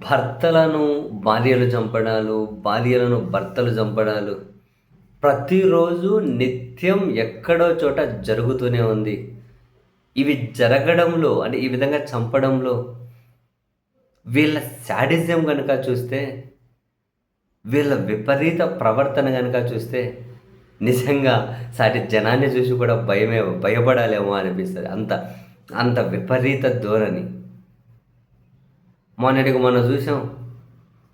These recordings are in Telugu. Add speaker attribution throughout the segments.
Speaker 1: భర్తలను భార్యలు చంపడాలు, భార్యలను భర్తలు చంపడాలు ప్రతిరోజు నిత్యం ఎక్కడో చోట జరుగుతూనే ఉంది. ఇవి జరగడంలో అంటే ఈ విధంగా చంపడంలో వీళ్ళ శాడిజం గనుక చూస్తే, వీళ్ళ విపరీత ప్రవర్తన గనుక చూస్తే నిజంగా సాటి జనాన్ని చూసి కూడా భయపడాలేమో అనిపిస్తది. అంత అంత విపరీత ధోరణి. మొన్నటికి మొన్న చూసాం.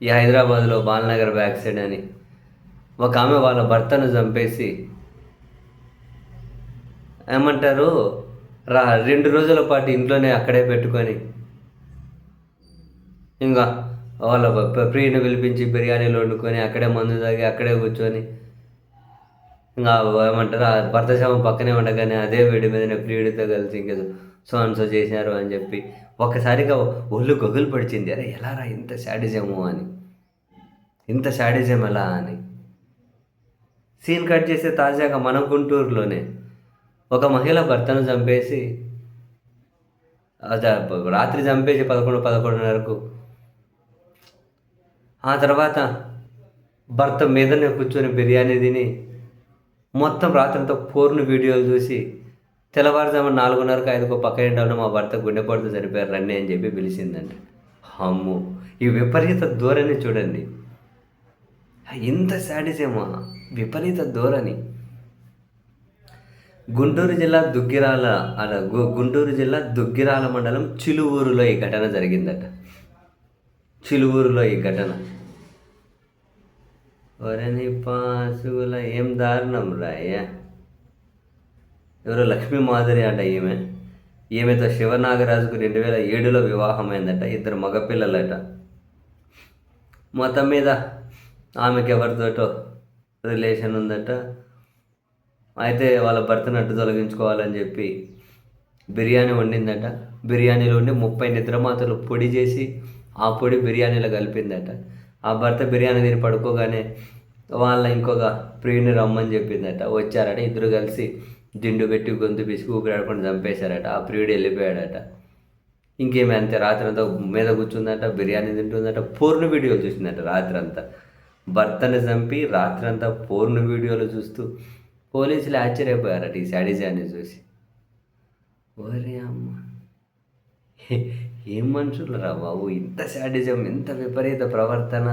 Speaker 1: ఈ హైదరాబాద్‌లో బాలనగర్ బ్యాక్ సైడ్ అని. ఒక ఆమె వాళ్ళ భర్తను చంపేసి ఏమంటారు 2 రోజుల పాటు ఇంట్లోనే అక్కడే పెట్టుకొని, ఇంగా వాళ్ళ ప్రియుని పిలిపించి బిర్యానీలు వండుకొని, అక్కడే మందు తాగి, అక్కడే కూర్చొని, ఇంగా ఏమంటారు ఆ భర్త శవం పక్కనే ఉండగానే అదే వేడి మీదనే ప్రియుడితో కలిసి ఇంకేదో సో అండ్ సో చేశారు అని చెప్పి ఒక్కసారిగా ఒళ్ళు గగులు పొడిచింది. అరే ఎలారా ఇంత శాడిజము అని. ఇంత శాడిజం ఎలా అని. సీన్ కట్ చేస్తే తాజాగా మన గుంటూరులోనే ఒక మహిళ భర్తను చంపేసి రాత్రి చంపేసి 11:30కు ఆ తర్వాత భర్త మీదనే కూర్చొని బిర్యానీ తిని మొత్తం రాత్రంతా పోర్న్ వీడియోలు చూసి తెల్లవారుజామున 4:30కు 5కు పక్కన మా భర్త గుండెపోటుతో చనిపోయారు రండి అని చెప్పి పిలిచిందంట. అమ్మో! ఈ విపరీత ధోరణి చూడండి. ఇంత శాడిజమా? విపరీత ధోరణి. గుంటూరు జిల్లా దుగ్గిరాల మండలం చిలువూరులో ఈ ఘటన జరిగిందట. చిలువూరులో ఈ ఘటన. ఒరని పాసుల ఏం దారుణం రాయ్య. ఎవరో లక్ష్మీ మాధురి అంట ఈమెతో శివనాగరాజుకు 2007లో వివాహమైందట. 2 మగపిల్లలట. మొత్తం మీద ఆమెకి ఎవరితోటో రిలేషన్ ఉందట. అయితే వాళ్ళ భర్తను అడ్డు తొలగించుకోవాలని చెప్పి బిర్యానీ వండిందట. బిర్యానీలో ఉండి 30 నిద్రమాతలు పొడి చేసి ఆ పొడి బిర్యానీలో కలిపిందట. ఆ భర్త బిర్యానీ తిని పడుకోగానే వాళ్ళ ఇంకొక ప్రియుని రమ్మని చెప్పిందట. వచ్చారట. ఇద్దరు కలిసి దిండు పెట్టి గొంతు పిసికి ఊపిరాడకుండా చంపేశారట. ఆ ప్రియుడు వెళ్ళిపోయాడట. ఇంకేమి అంతే రాత్రంతా మీద కూర్చుందట, బిర్యానీ తింటుందట, పోర్న్ వీడియోలు చూసిందట రాత్రంతా. భర్తను చంపి రాత్రంతా పోర్న్ వీడియోలు చూస్తూ పోలీసులు ఆశ్చర్యపోయారట ఈ శాడిజాన్ని చూసి. ఓరే అమ్మ, ఏం మనుషులు రా బాబు! ఇంత శాడిజం, ఇంత విపరీత ప్రవర్తన.